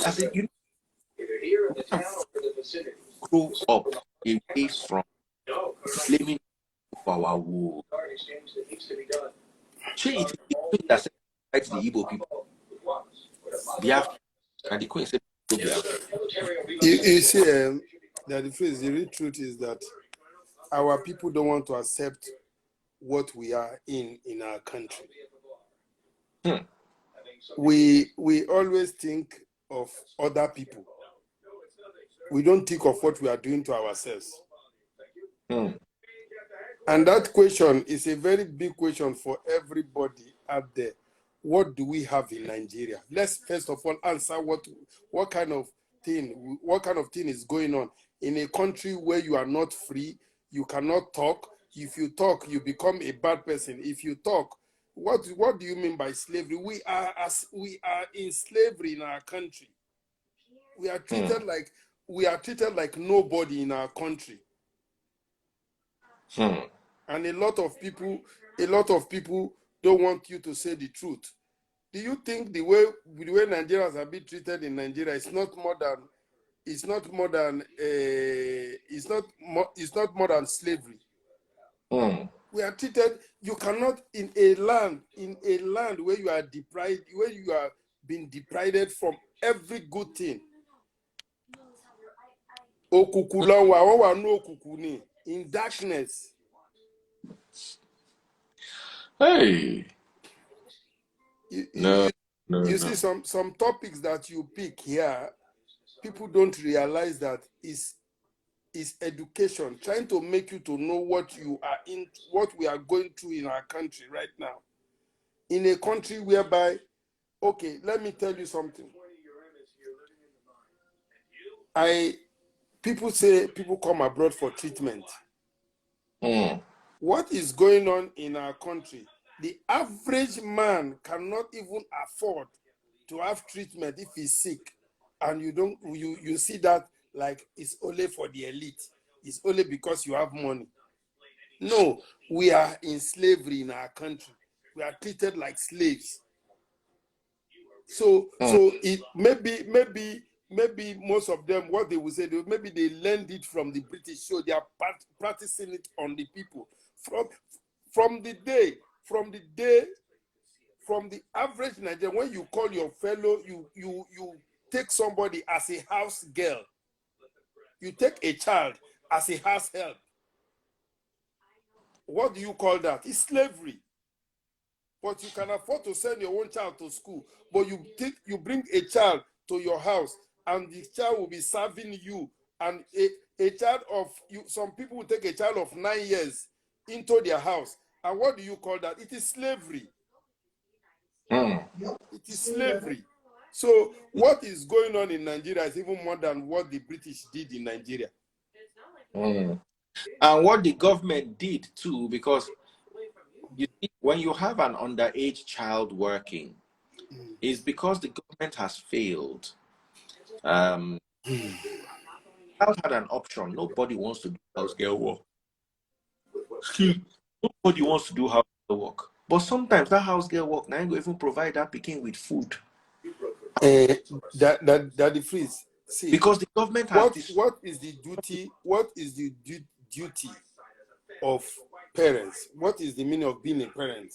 I said, grow up away from blaming for our war. It is that separates the Igbo people. Biafra and the Queen said, you see, that the real truth is that our people don't want to accept what we are in our country. We always think of other people. We don't think of what we are doing to ourselves. And that question is a very big question for everybody out there. What do we have in Nigeria? Let's first of all answer what kind of thing is going on in a country where you are not free, you cannot talk. If you talk, you become a bad person. If you talk, what do you mean by slavery? We are in slavery in our country. We are treated like nobody in our country. And a lot of people don't want you to say the truth. Do you think the way Nigerians are being treated in Nigeria is not more than slavery? We are treated. You cannot in a land where you are deprived, where you are being deprived from every good thing. In darkness. hey. You see some topics that you pick here, people don't realize that is education, trying to make you to know what you are in, what we are going through in our country right now. In a country whereby, okay, let me tell you something. People say people come abroad for treatment. What is going on in our country? The average man cannot even afford to have treatment if he's sick, and you see that like it's only for the elite. It's only because you have money. No, we are in slavery in our country. We are treated like slaves. So it maybe most of them, what they will say, maybe they learned it from the British, so they are practicing it on the people from the average Nigerian. When you call your fellow, you take somebody as a house girl. You take a child as a house help. What do you call that? It's slavery. But you can afford to send your own child to school, but you bring a child to your house, and the child will be serving you. And a child of you, some people will take a child of 9 years into their house. And what do you call that? It is slavery. It is slavery. So what is going on in Nigeria is even more than what the British did in Nigeria. And what the government did too, because you see, when you have an underage child working, is because the government has failed. Child had an option. Nobody wants to do house girl work. Nobody wants to do house girl work. But sometimes that house girl work now ain't even provide that pikin with food. That the freeze. See, because the government has what is the duty? What is the duty of parents? What is the meaning of being a parent?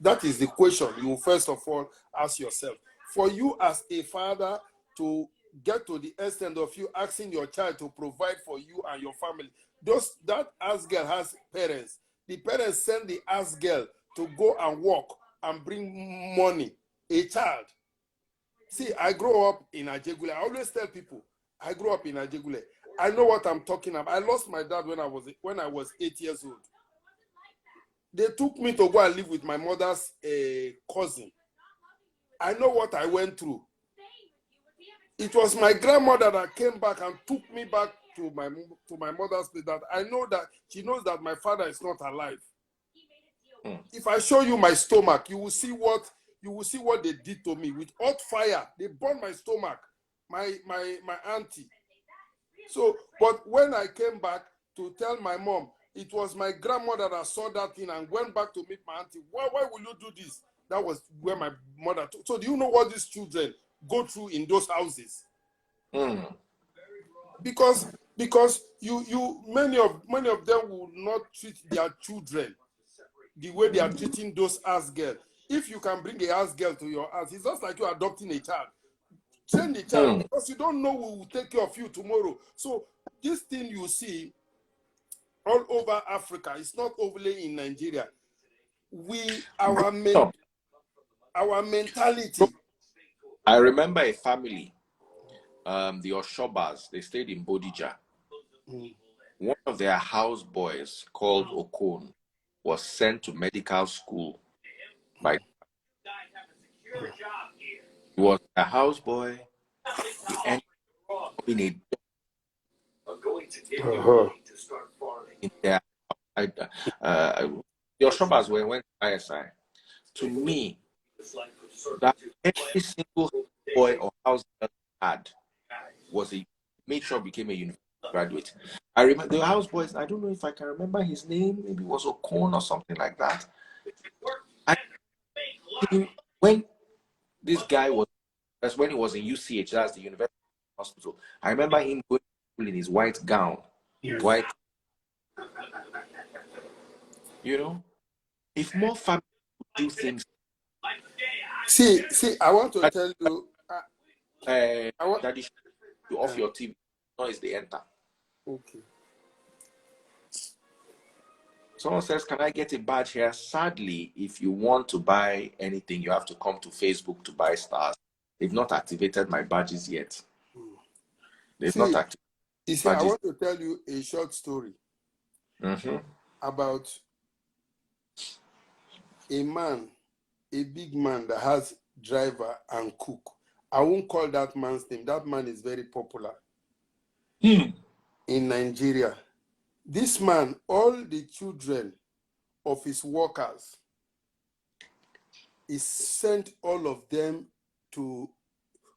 That is the question you first of all ask yourself. For you as a father to get to the extent of you asking your child to provide for you and your family, that ass girl has parents. The parents send the ass girl to go and work and bring money. A child. See, I grew up in Ajegule. I always tell people, I grew up in Ajegule. I know what I'm talking about. I lost my dad when I was 8 years old. They took me to go and live with my mother's cousin. I know what I went through. It was my grandmother that came back and took me back to my mother's place. That I know that she knows that my father is not alive. If I show you my stomach, you will see what they did to me with hot fire. They burned my stomach, my auntie. So, but when I came back to tell my mom, it was my grandmother that saw that thing and went back to meet my auntie. Why will you do this? That was where my mother. So do you know what these children go through in those houses? Because many of them will not treat their children the way they are treating those house girls. If you can bring a house girl to your house, it's just like you're adopting a child. Train the child because you don't know who will take care of you tomorrow. So this thing you see all over Africa, it's not only in Nigeria. Our mentality. I remember a family, the Oshobas, they stayed in Bodija. One of their houseboys called Okon was sent to medical school by he was a houseboy. He ended up being a in their the Oshobas went to ISI. To me, that every single boy or house girl had was made sure became a university graduate. I remember the houseboys. I don't know if I can remember his name. Maybe it was Okon or something like that. When this guy was, that's when he was in UCH. That's the University Hospital. I remember him going in his white gown, white. You know, if more families do things. See, I want to tell you. That is you off your TV. Noise they enter. Okay. Someone says, "Can I get a badge here?" Sadly, if you want to buy anything, you have to come to Facebook to buy stars. They've not activated my badges yet. They've not activated. You see, badges. I want to tell you a short story about a man, a big man that has driver and cook. I won't call that man's name. That man is very popular in Nigeria. This man, all the children of his workers, he sent all of them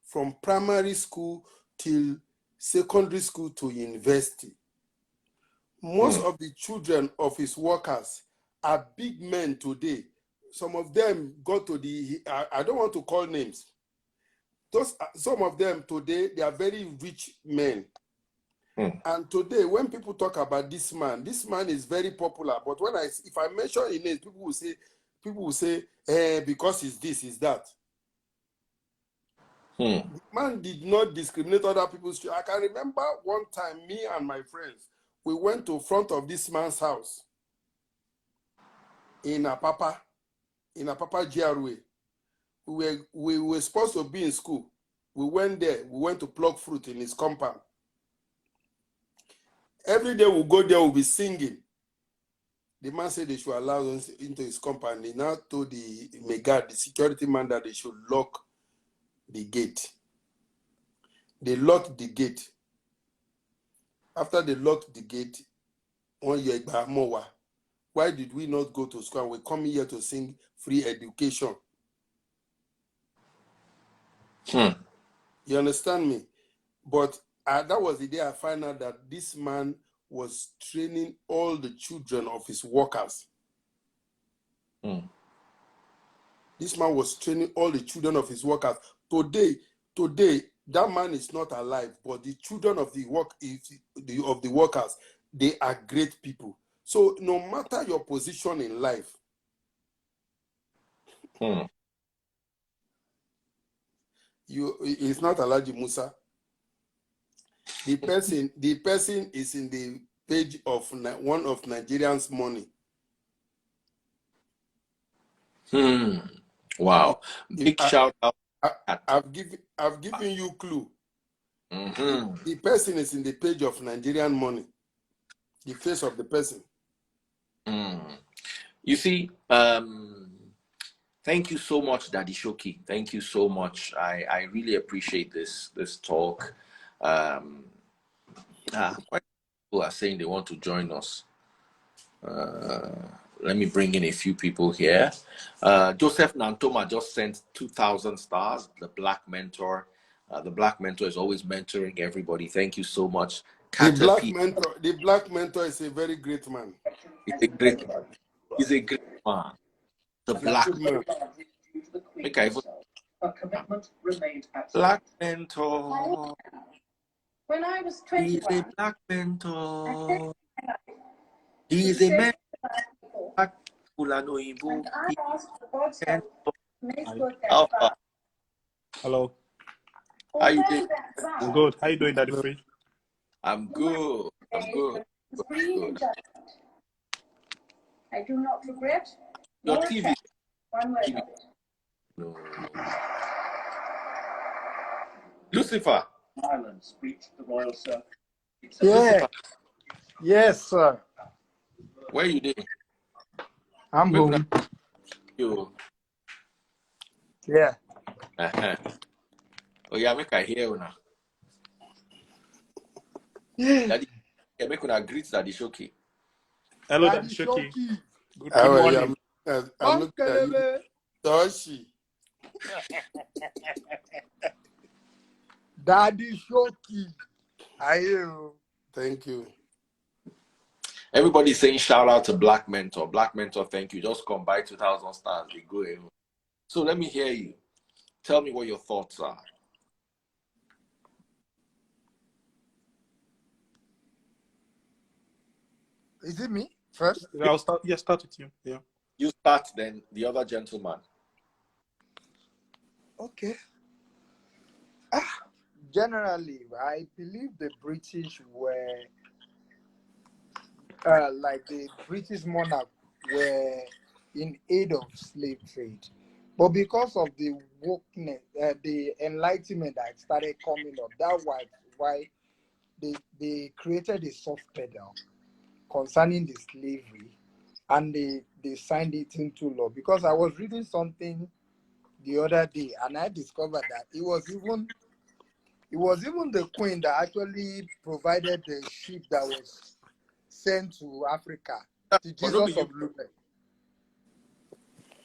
from primary school till secondary school to university. Most of the children of his workers are big men today. Some of them got to I don't want to call names. Some of them today, they are very rich men. And today, when people talk about this man is very popular. But if I mention his name, people will say, because he's this, he's that. The man did not discriminate other people's children. I can remember one time, me and my friends, we went to front of this man's house in Apapa GRA. We were supposed to be in school. We went there. We went to pluck fruit in his compound. Every day we go there, we'll be singing. The man said they should allow us into his compound. He now told the Megad, the security man, that they should lock the gate. They locked the gate. After they locked the gate, 1 year, why did we not go to school? We come here to sing free education. You understand me? But that was the day I found out that this man was training all the children of his workers. This man was training all the children of his workers. Today, that man is not alive, but the children of the workers, they are great people. So no matter your position in life, it's not Alhaji Musa. The person is in the page of one of Nigerians' money. Wow! Big shout out. I've given you clue. The person is in the page of Nigerian money. The face of the person. You see, thank you so much, Daddy Showkey. Thank you so much. I really appreciate this talk. Quite people are saying they want to join us. Let me bring in a few people here. Joseph Nantoma just sent 2,000 stars. The Black Mentor. The Black Mentor is always mentoring everybody. Thank you so much. The Black Mentor is a very great man. He's a great man. The Black Mentor. the Queen Make I herself. Her commitment remained absolute. Black mentor. When I was He's a 21, black I mentor. said He's a mentor. and I asked for God's help to make good that Alpha. vow. Hello. How you Although doing? that vow I'm good. How you doing, Daddy Free? I'm good. I'm good. was free in judgment, I do not regret Your nor TV. accept one word TV. of it. No. Lucifer. Ireland breached the royal circle. Yeah. Lucifer. Yes, sir. Where you doing? I'm Make home. you. Yeah. Uh-huh. Oh yeah, make I hear you now. Yeah. Daddy, yeah, make una greet Daddy Showkey. Hello, Daddy Daddy Showkey. Showkey. Good How are morning. you? I'm looking at you. Toshi. Daddy Showkey. I you. Thank you. Everybody's saying shout out to Black Mentor. Black Mentor, thank you. Just come by 2,000 stars. They go in. So let me hear you. Tell me what your thoughts are. Is it me first? I'll start. Yeah, start with you. Yeah. You start, then the other gentleman. Okay. Generally, I believe the British were like the British monarch were in aid of slave trade. But because of the wokeness, the enlightenment that started coming up, that was why they created a soft pedal concerning the slavery, and they signed it into law. Because I was reading something the other day, and I discovered that it was even the Queen that actually provided the ship that was sent to Africa, to But no be Jesus you, of Lubeck.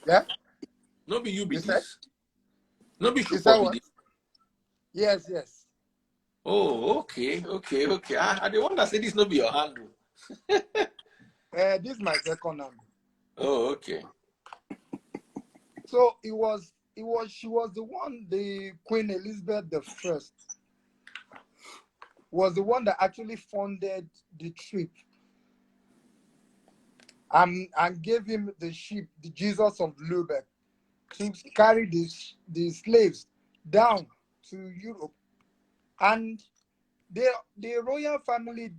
Yeah, no be you be you said? this. No be You said Shupo be what? this. Yes. Oh, okay. I the one that said this no be your handle. This is my second hand. Oh, okay. So she was the one, the Queen Elizabeth I was the one that actually funded the trip and gave him the ship, the Jesus of Lubeck, to carry the slaves down to Europe. And the royal family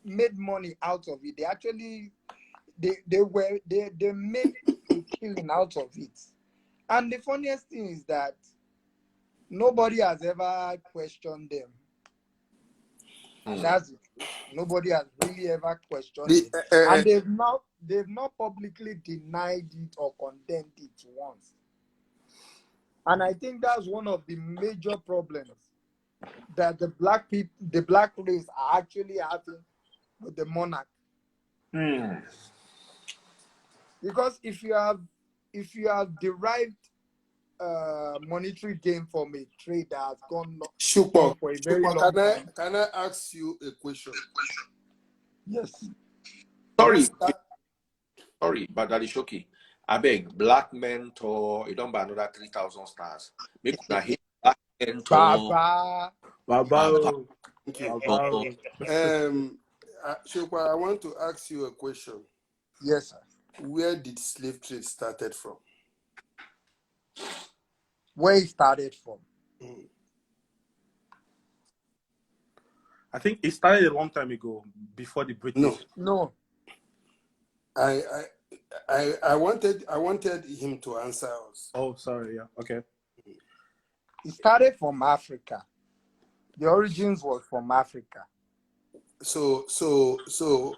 made money out of it. They actually they made a killing out of it. And the funniest thing is that nobody has ever questioned them. And that's it. Nobody has really ever questioned it. And they've not publicly denied it or condemned it once. And I think that's one of the major problems that the black race are actually having with the monarch. Because if you have derived monetary gain from a trade that has gone on for a very long time. Can I ask you a question? Yes. Sorry, but Daddy Showkey. I beg, Black Mentor, you don't buy another 3,000 stars. Make una hit Black Mentor. Baba. Thank you. Baba. Shokwa, I want to ask you a question. Yes, sir. Where did slave trade started from? Where it started from? I think it started a long time ago, before the British. No. I wanted him to answer us. Oh, sorry. Yeah. Okay. It started from Africa. The origins was from Africa. So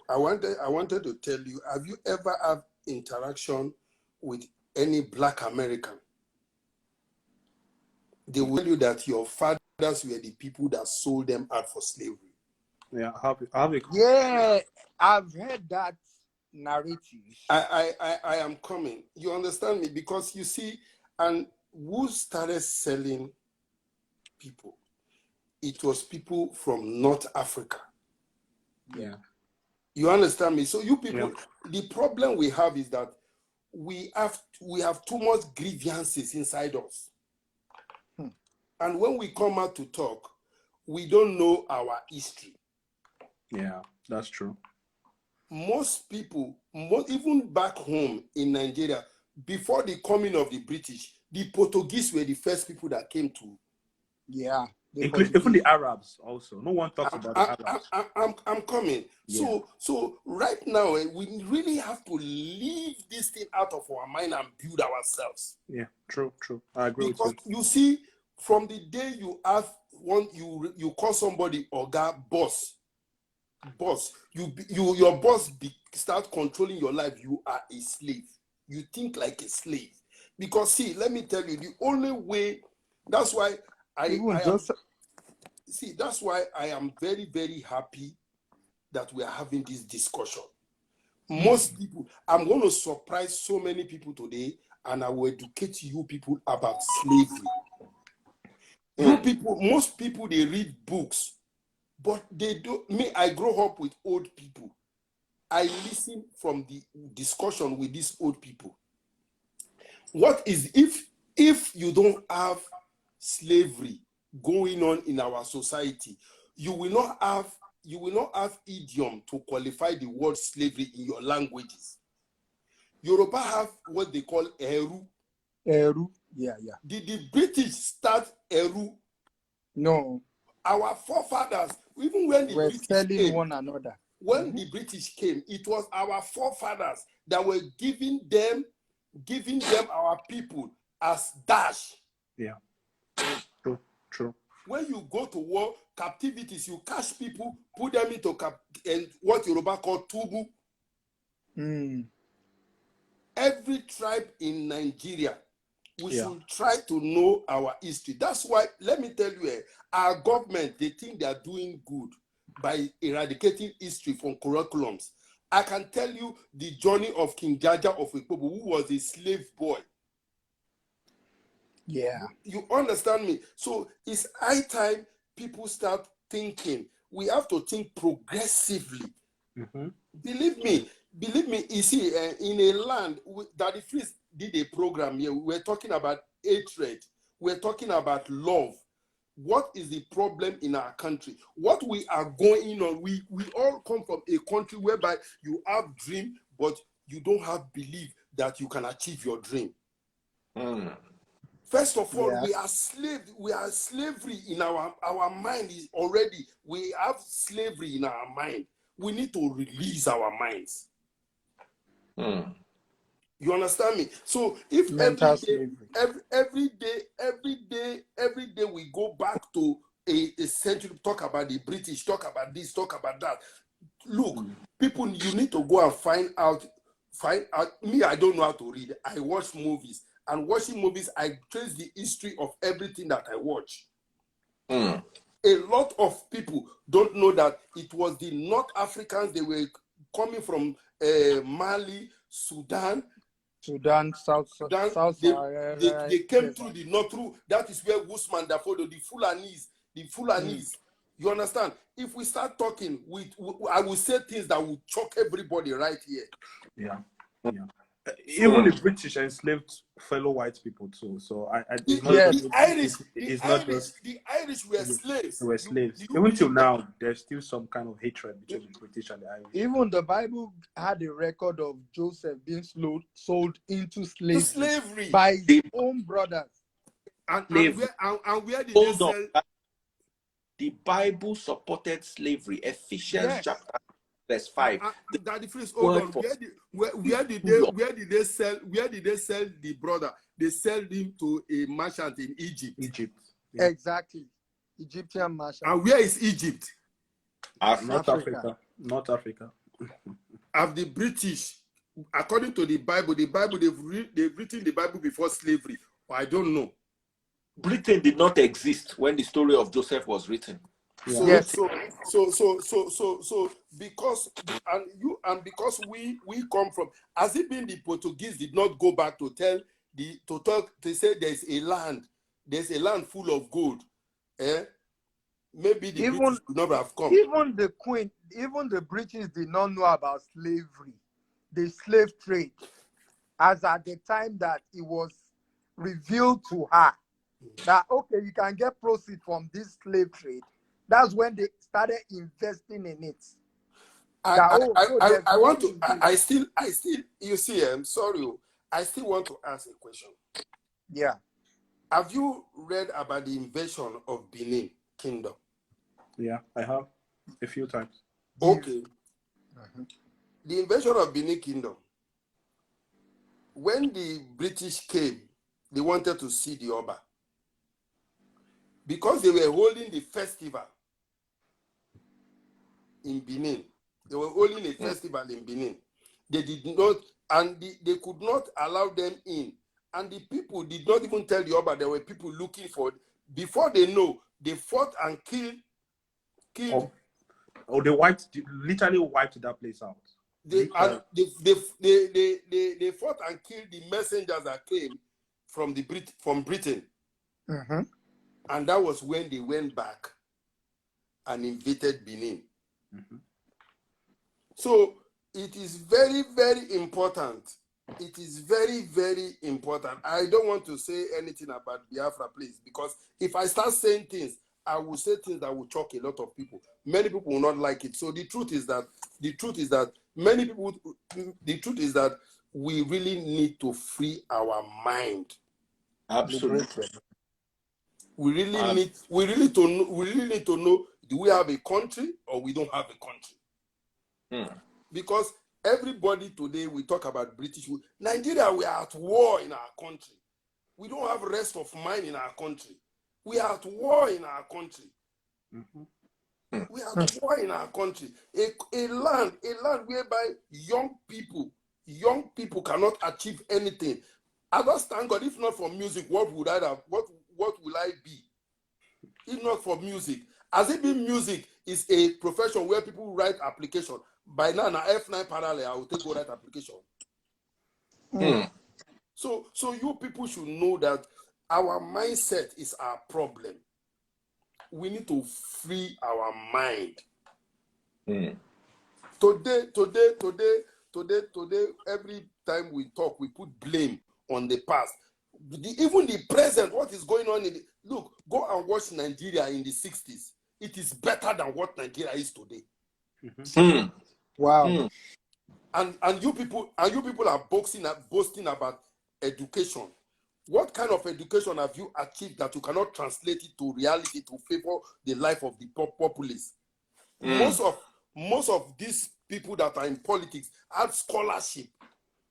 I wanted to tell you, have you ever had interaction with any Black American? They will tell you that your fathers were the people that sold them out for slavery. Yeah, I have a... Yeah, I've heard that narrative. I am coming. You understand me? Because you see, and who started selling people? It was people from North Africa. Yeah. You understand me? So you people, the problem we have is that we have too much grievances inside us. And when we come out to talk, we don't know our history. Yeah, that's true. Most people, even back home in Nigeria, before the coming of the British, the Portuguese were the first people that came to. Yeah. Even the Arabs also. No one talks about the Arabs. I'm coming. Yeah. So right now, we really have to leave this thing out of our mind and build ourselves. Yeah, true. I agree Because with you. you see, from the day you have you call somebody Oga, boss, your boss start controlling your life, you are a slave. You think like a slave. Because see, let me tell you, the only way, that's why that's why I am very, very happy that we are having this discussion. Most people, I'm going to surprise so many people today, and I will educate you people about slavery. You people, most people, they read books, but they don't. Me, I grow up with old people. I listen from the discussion with these old people. What is if you don't have slavery going on in our society, you will not have idiom to qualify the word slavery in your languages. Yoruba have what they call eru. Eru. Yeah. Did the British start eru? No. Our forefathers, even when the We're British selling came, one another. when the British came, it was our forefathers that were giving them our people as dash. Yeah. True. When you go to war, captivities, you catch people, put them into and what Yoruba call tubu. Every tribe in Nigeria, we should try to know our history. That's why, let me tell you, our government, they think they are doing good by eradicating history from curriculums. I can tell you the journey of King Jaja of Ikpobo, who was a slave boy. Yeah. You understand me? So it's high time people start thinking. We have to think progressively. Believe me, you see, in a land, Daddy Freeze did a program here. We're talking about hatred. We're talking about love. What is the problem in our country? What we are going on, we all come from a country whereby you have dream, but you don't have belief that you can achieve your dream. First of all, we are slaves. We are slavery in our mind is already. We have slavery in our mind. We need to release our minds. You understand me? So if every day we go back to a century, talk about the British, talk about this, talk about that. Look, people, you need to go and find out. Me, I don't know how to read. I watch movies. And watching movies, I trace the history of everything that I watch. A lot of people don't know that it was the North Africans, they were coming from Mali, Sudan, South. They came through the north, that is where Usman Dafodo, the Fulanis. You understand? If we start talking, I will say things that will choke everybody right here. Yeah. Even the British enslaved fellow white people too. So the Irish were slaves. They were slaves. Even till now, there's still some kind of hatred between the British and the Irish. Even the Bible had a record of Joseph being sold into slavery by his own brothers. And where did they sell? The Bible supported slavery. Ephesians chapter verse 5. Daddy Freeze, hold on. Where did they sell the brother? They sell him to a merchant in Egypt. Yeah. Exactly. Egyptian merchant. And where is Egypt? North Africa. Of the British, according to the Bible, they've written the Bible before slavery. I don't know. Britain did not exist when the story of Joseph was written. So because we come from, as it been the Portuguese did not go back to say there's a land full of gold. Maybe the British would never have come. Even the British did not know about slavery, the slave trade. as at the time that it was revealed to her that, okay, you can get proceeds from this slave trade. That's when they started investing in it. That, there's I want money to, in this. I still, you see, I'm sorry, I still want to ask a question. Yeah. Have you read about the invasion of Benin Kingdom? Yeah, I have a few times. Okay. The invasion of Benin Kingdom, when the British came, they wanted to see the Oba. Because they were holding the festival in Benin. They were holding a festival in Benin. They did not, and they could not allow them in. And the people did not even tell the Oba there were people looking for. Before they know, they fought and killed. Oh, they literally wiped that place out. They fought and killed the messengers that came from Britain. Mm-hmm. And that was when they went back and invaded Benin. Mm-hmm. So it is very, very important. It is very, very important. I don't want to say anything about Biafra, please, because if I start saying things, I will say things that will shock a lot of people. Many people will not like it. So the truth is that we really need to free our mind. Absolutely. We really need to know, do we have a country or we don't have a country? Because everybody today, we talk about British. Nigeria, we are at war in our country. We don't have rest of mind in our country. We are at war in our country. We are at war in our country. A land whereby young people cannot achieve anything. Others, thank God, if not for music, what would I have? What will I be? If not for music. As if music is a profession where people write application. By now, F9 parallel, I will take go write application. So you people should know that our mindset is our problem. We need to free our mind. Today, every time we talk, we put blame on the past. Even the present, what is going on look, go and watch Nigeria in the 60s. It is better than what Nigeria is today. Wow. And you people are boasting about education. What kind of education have you achieved that you cannot translate it to reality to favor the life of the populace? Most of these people that are in politics have scholarship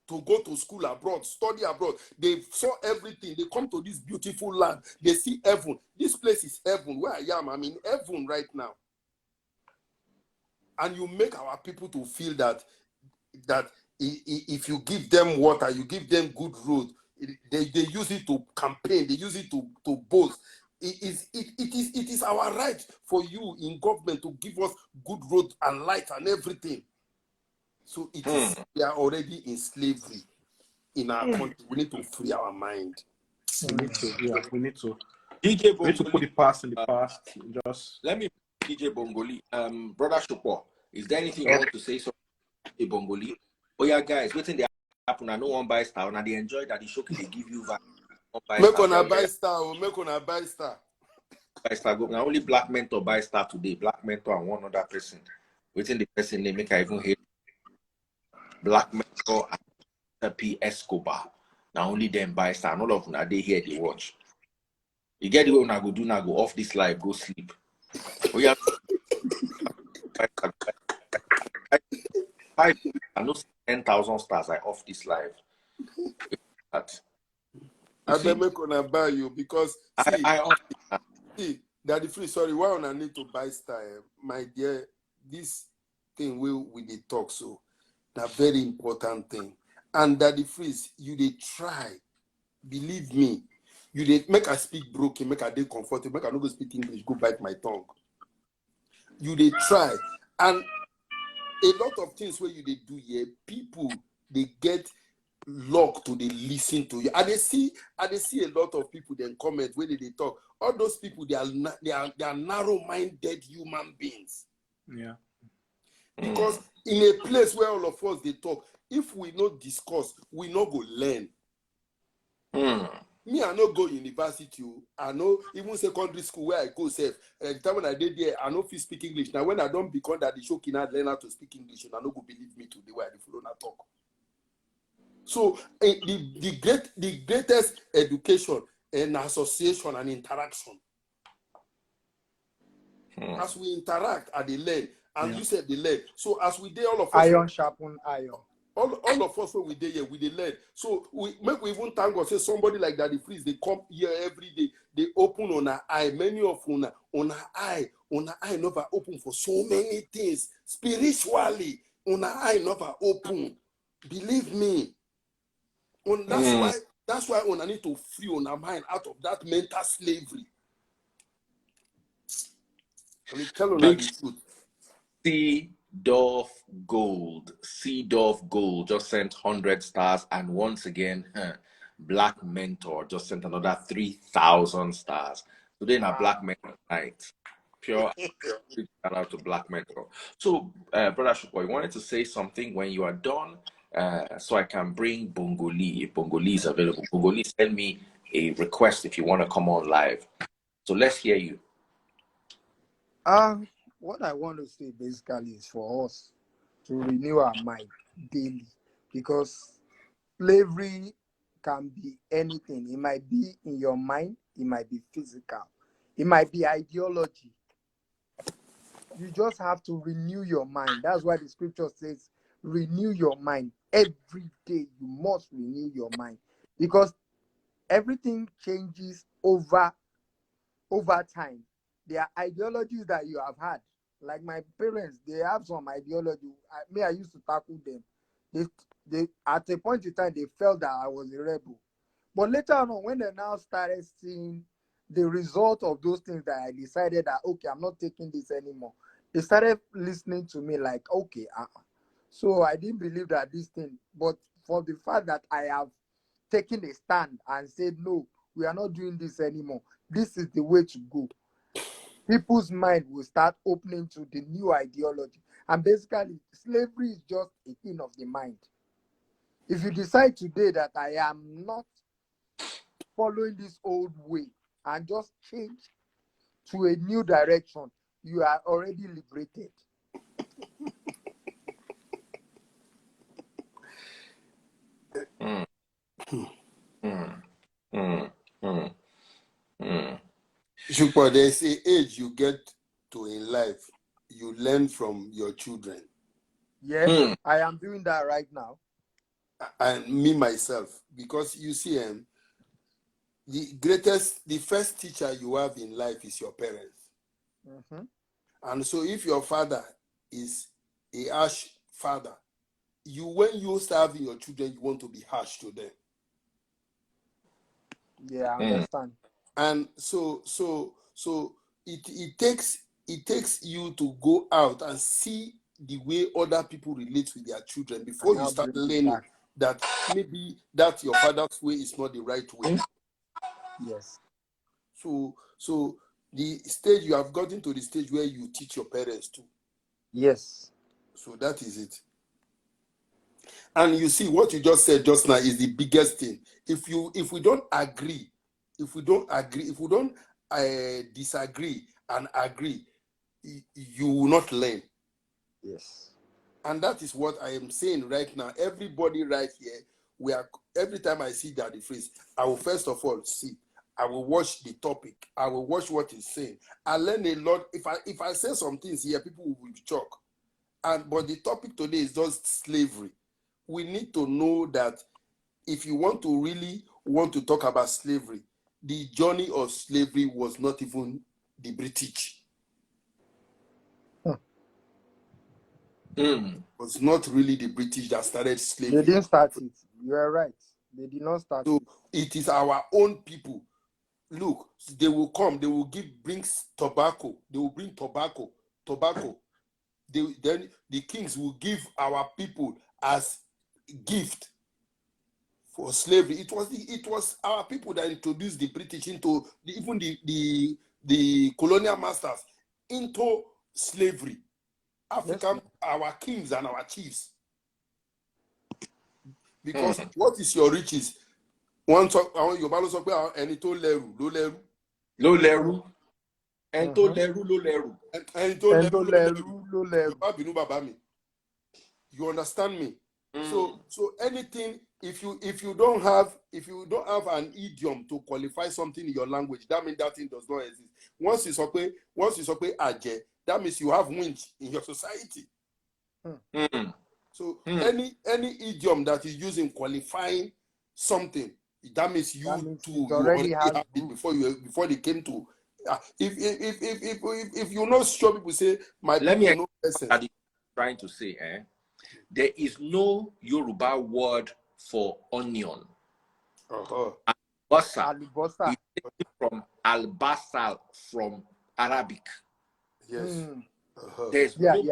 to go to school abroad, study abroad. They saw everything. They come to this beautiful land. They see heaven. This place is heaven. Where I am, I'm in heaven right now. And you make our people to feel that if you give them water, you give them good road, they use it to campaign, they use it to boast. It is our right for you in government to give us good road and light and everything. So it is, we are already in slavery in our country. We need to free our mind. We need to, yeah, we need to. DJ We need to put the past in the past. Just let me, DJ Bongoli, Brother Shoko, is there anything you want to say? So, DJ Bongoli, oh yeah, guys, waiting the happen. I know one buy star, and they enjoy that the Showkey they give you. Make on a buy star, make on a buy star. Buy star go. Now only Black Mentor buy star today. Black Mentor and one other person. Waiting the person they make I even hear. Black Mentor and P. Escobar. Now only them buy star. And all of them are they here they watch. You get the way when I go do now, go off this live, go sleep. Oh yeah. I know 10,000 stars. I off this live. I better make on a buy you because see Daddy Free. Sorry, why on I need to buy star, my dear. This thing we dey talk so that very important thing. And Daddy Freeze, you dey try, believe me. You dey make I speak broken, make I dey comfortable, make I no go speak English, go bite my tongue. You dey try, and a lot of things where you dey do here, people they get luck to they listen to you. And they see a lot of people then comment where they talk. All those people they are narrow-minded human beings. yeah. Because in a place where all of us they talk, if we not discuss, we not go learn. Me, I no go university. I know even secondary school where I go safe. The time when I did there, I no fit speak English. Now when I don't become that the Showkey not learn how to speak English, and I no go believe me today where the flow not talk. So the greatest education and association and interaction. As we interact, at the learn, and you said the learn. So as we did all of us, iron sharpen iron. all of us when we did here, we did learn. So we even thank God. Say somebody like that, the freeze, they come here every day. They open on our eye. Many of on our eye never open for so many things spiritually. On our eye never open. Believe me. That's why I need to free on our mind out of that mental slavery. I mean, tell them the truth. Sea Dove Gold just sent 100 stars, and once again, Black Mentor just sent another 3,000 stars. Today in a Black Mentor night, pure shout out to Black Mentor. So, Brother Showkey, you wanted to say something when you are done, so I can bring Bongoli. If Bongoli is available, Bongoli, send me a request if you want to come on live. So let's hear you. What I want to say basically is for us to renew our mind daily, because slavery can be anything. It might be in your mind, it might be physical, it might be ideology. You just have to renew your mind. That's why the scripture says, renew your mind every day. You must renew your mind, because everything changes over time. There are ideologies that you have had. Like my parents, they have some ideology. I used to tackle them. They at a point in time, they felt that I was a rebel. But later on, when they now started seeing the result of those things, that I decided that, okay, I'm not taking this anymore. They started listening to me like, okay, so I didn't believe that this thing, but for the fact that I have taken a stand and said, no, we are not doing this anymore. This is the way to go. People's mind will start opening to the new ideology. And basically, slavery is just a thing of the mind. If you decide today that I am not following this old way and just change to a new direction, you are already liberated. Shukwa, there's an age you get to in life, you learn from your children. Yes, I am doing that right now. And me, myself, because you see, the first teacher you have in life is your parents. And so if your father is a harsh father, when you start having your children, you want to be harsh to them. Yeah, I understand. And so it takes you to go out and see the way other people relate with their children before you start learning that maybe that your father's way is not the right way. Yes. So the stage you have gotten to the stage where you teach your parents too. Yes. So that is it. And you see what you just said just now is the biggest thing. If we don't disagree and agree, you will not learn. Yes. And that is what I am saying right now. Everybody right here, every time I see that the phrase, I will first of all see. I will watch the topic. I will watch what he's saying. I learn a lot. If I say some things here, people will be shocked. But the topic today is just slavery. We need to know that if you really want to talk about slavery, the journey of slavery was not even the British. It was not really the British that started slavery. They didn't start it. You are right. They did not start it. So it is our own people. Look, they will come. They will bring tobacco. They will bring tobacco. Then the kings will give our people as gift for slavery. It was our people that introduced the British into even the colonial masters into slavery. African, our kings and our chiefs. Because what is your riches? One talk, your balance of any to leru, low leru. Low leru. And to leru, low leru. And to leru. You understand me? So anything, if you don't have an idiom to qualify something in your language, that means that thing does not exist. Once you say aje, that means you have winch in your society. So any idiom that is used in qualifying something, that means you already had it before they came to. If you know, sure people say my let people me know essence. what you're trying to say, there is no Yoruba word for onion. Alibasa is from albasal from Arabic. Yes. There's no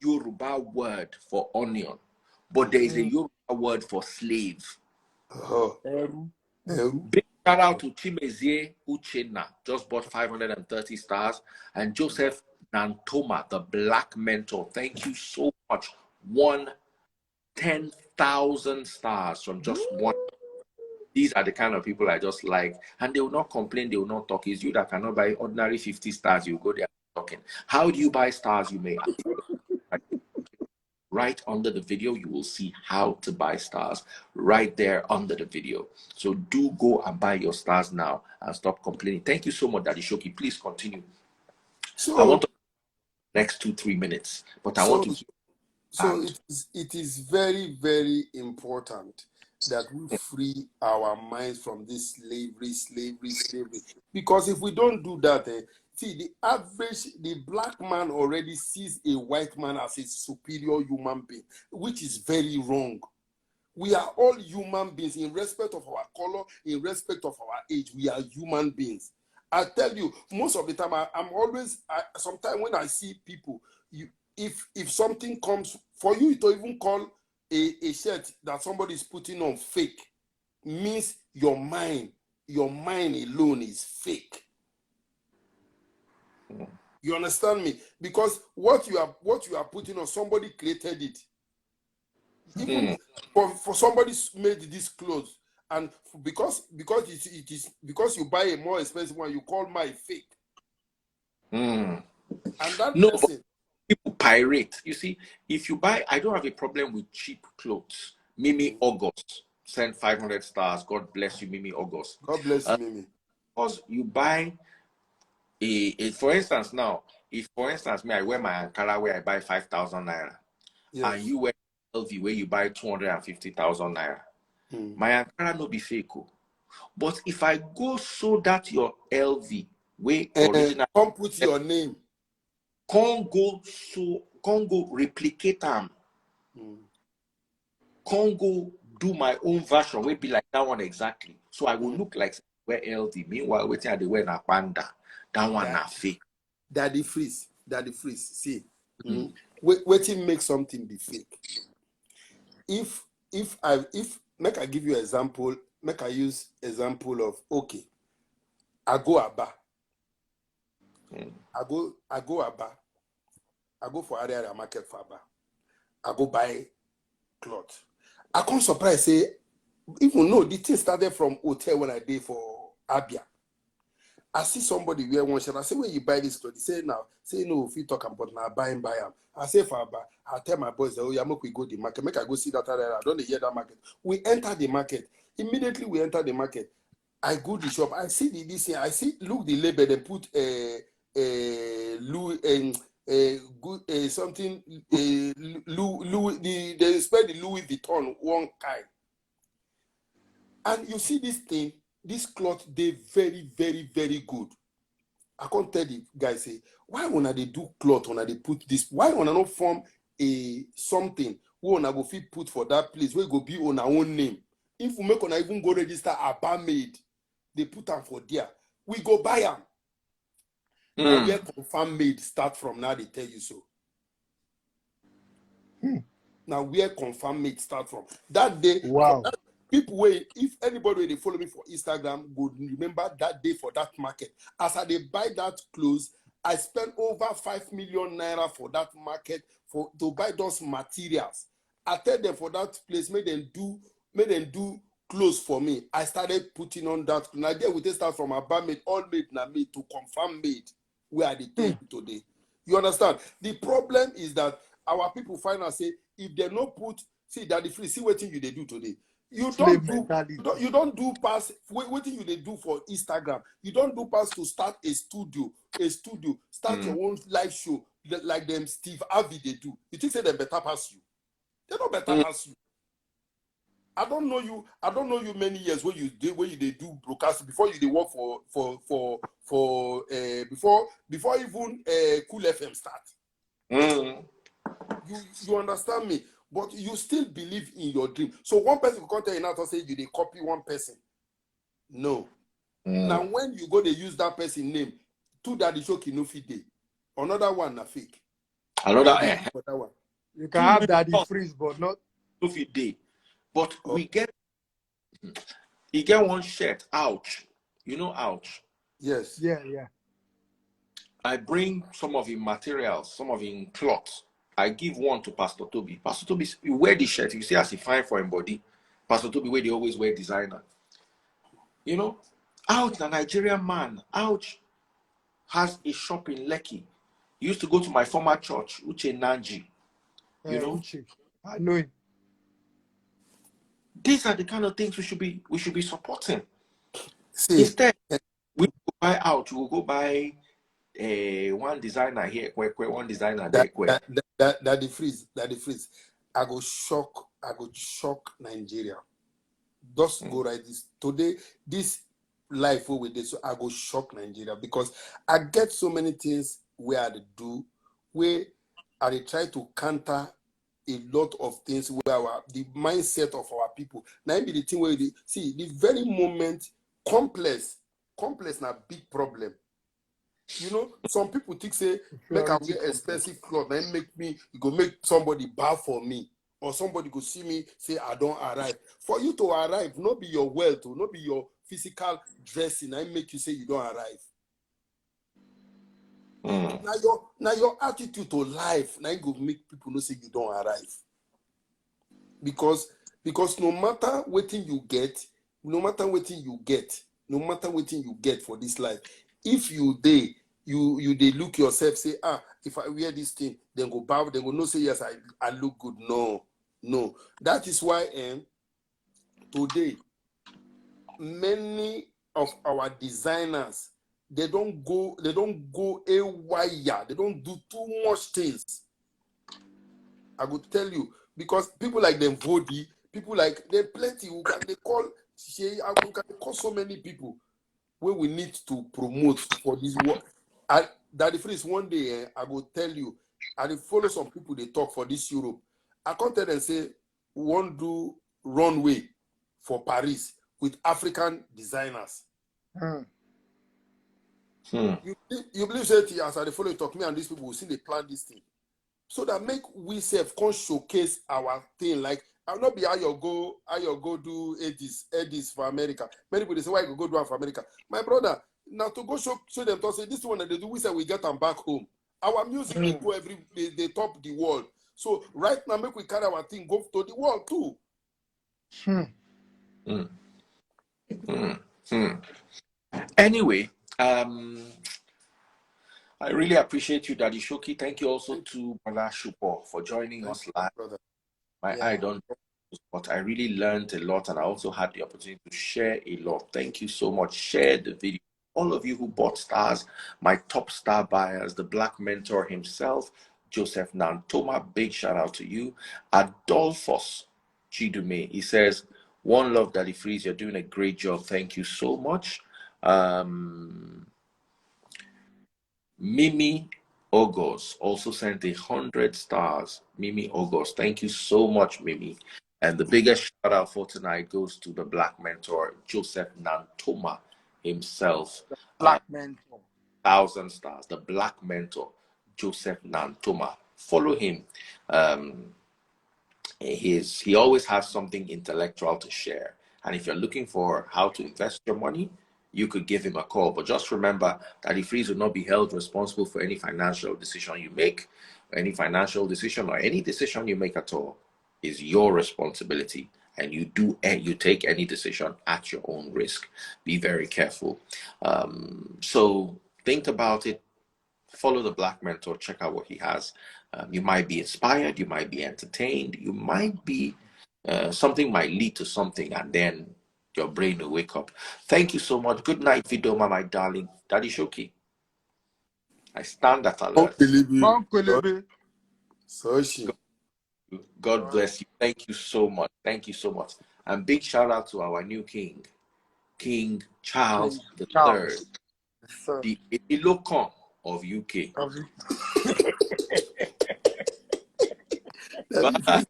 Yoruba word for onion, but there is a Yoruba word for slave. Big shout out to Chimezie Uchenna, just bought 530 stars, and Joseph Nantoma, the Black Mentor. Thank you so much. Won 10,000 stars from just one. These are the kind of people I just like, and they will not complain, they will not talk. It's you that cannot buy ordinary 50 stars. You go there talking. How do you buy stars? You may ask. Right under the video, you will see how to buy stars right there under the video. So do go and buy your stars now and stop complaining. Thank you so much, Daddy Showkey. Please continue. So I want to next 2-3 minutes, but I want to hear. So it is very, very important that we free our minds from this slavery. Because if we don't do that, see, the black man already sees a white man as a superior human being, which is very wrong. We are all human beings in respect of our color, in respect of our age. We are human beings. I tell you, most of the time, sometimes when I see people, if something comes for you to even call a shirt that somebody is putting on fake, means your mind alone is fake. You understand me? Because what you are putting on, somebody created it. Even for somebody made this clothes, and because it is because you buy a more expensive one, you call my fake. And that person, people pirate. You see, if you buy, I don't have a problem with cheap clothes. Mimi August sent 500 stars. God bless you, Mimi August. God bless you, Mimi. Because you buy for instance, now, if for instance me, I wear my Ankara where I buy 5,000 naira, and you wear LV where you buy 250,000 naira, my Ankara no be fake. But if I go so that your LV where original, come put your name. Congo replicate them. Congo do my own version will be like that one exactly. So I will look like where LV. Meanwhile, waiting at the way na panda. That one na fake. Daddy freeze. See, waiting make something be fake. If make I give you an example, make I use example of I go Aba. I go Aba. I go for area market for Aba. I go buy cloth. I come surprise say, even though the thing started from hotel when I did for Abia. I see somebody wear one shirt. I say, where you buy this clothes? He say no, if you talk about now, buy him. I say for Aba. I tell my boys, oh yeah, make we go the market. Make I go see that area. I don't hear that market. We enter the market. Immediately we enter the market. I go to the shop. I see this thing. I see, look the label. They put Louis and something Louis. They spell the Louis Vuitton one kind. And you see this thing, this cloth, they very, very, very good. I can't tell the guys say, why wanna they do cloth when they put this? Why wanna not form a something we wanna go fit put for that place where go be on our own name? If we make on even go register a bar made, they put them for there. We go buy them. Now where confirm made start from now, they tell you so. Now where confirm made start from. That day, wow. People wait, if anybody they follow me for Instagram would remember that day for that market. As I they buy that clothes, I spent over 5 million naira for that market to buy those materials. I tell them for that place, make them do clothes for me. I started putting on that. Now there we start from a barmaid, all made na made to confirm made. Where are they taking today? You understand? The problem is that our people find out say if they no put, see that the free, see what thing you they do today. You Slave don't do mentality. you don't do pass what thing you they do for Instagram. You don't do pass to start a studio, start your own live show like them Steve Harvey they do. You think say they better pass you? They don't better pass you. I don't know you many years when you do broadcast before you they work before even Cool FM start. You understand me? But you still believe in your dream. So one person will come tell you now to say you they copy one person. No. Now when you go they use that person name, two daddy Showkey no fit dey. Another one na fake. Another For that one. You can have Daddy Freeze, but not. no fit dey. But we get one shirt, ouch. You know, ouch. Yes. Yeah. I bring some of his materials, some of his cloths. I give one to Pastor Toby. Pastor Toby, you wear the shirt, you see as he fine for him body. Pastor Toby, where they always wear designer. You know, Ouch, the Nigerian man, Ouch, has a shop in Lekki. He used to go to my former church, Uche Nanji. You know, Uche. I know him. These are the kind of things we should be supporting. See, Instead, we will buy out. We'll go buy one designer here, one designer there. that the freeze. I go shock Nigeria. Just go right this today. This life we did, so I go shock Nigeria because I get so many things where I do, where I try to counter a lot of things where the mindset of our people. Now be the thing where they see the very moment complex na big problem. You know, some people think say make I wear expensive clothes, then it go make somebody bow for me, or somebody go see me say I don't arrive. For you to arrive, not be your wealth, not be your physical dressing, and make you say you don't arrive. Now your attitude to life, now you go make people know say you don't arrive. Because no matter what you get for this life, if you they look yourself, say, if I wear this thing, then go bow, then go no say yes, I look good. No. That is why today many of our designers they don't go a wire, they don't do too much things. I would tell you, because people like them Vodi, people like there plenty who can they call so many people where we need to promote for this work. That the phrase one day I will tell you, I will follow some people they talk for this Europe. I can't tell them say one do runway for Paris with African designers. You believe that as I follow talk me and these people will see they plan this thing. So that make we self can showcase our thing. Like I'll not be how you go do edits for America. Many people they say why you go do it for America. My brother, now to go show them to say this one that they do, we say we get them back home. Our music they go they top the world. So right now make we carry our thing go to the world too. Anyway, I really appreciate you, Daddy Showkey. Thank you also to Bala Shupo for joining us live. Brother. I don't know, but I really learned a lot, and I also had the opportunity to share a lot. Thank you so much. Share the video. All of you who bought stars, my top star buyers, the Black Mentor himself, Joseph Nantoma, big shout out to you. Adolphus Chidume, he says, "One love, Daddy Freeze. You're doing a great job. Thank you so much." Mimi Ogos also sent 100 stars. Mimi Ogos, thank you so much, Mimi. And the biggest shout out for tonight goes to the Black Mentor, Joseph Nantoma himself. Black Mentor. 1,000 stars. The Black Mentor, Joseph Nantoma. Follow him. He always has something intellectual to share. And if you're looking for how to invest your money, you could give him a call. But just remember that the freeze will not be held responsible for any financial decision you make, any financial decision or any decision you make at all. is your responsibility, and you take any decision at your own risk. Be very careful. So think about it. Follow the Black Mentor. Check out what he has. You might be inspired. You might be entertained. You might be something might lead to something, and then your brain will wake up. Thank you so much. Good night, Vidoma, my darling. Daddy Showkey. I stand at alert. God bless you. Thank you so much. Thank you so much. And big shout out to our new king, King Charles III, the Ilokon of UK. Bye.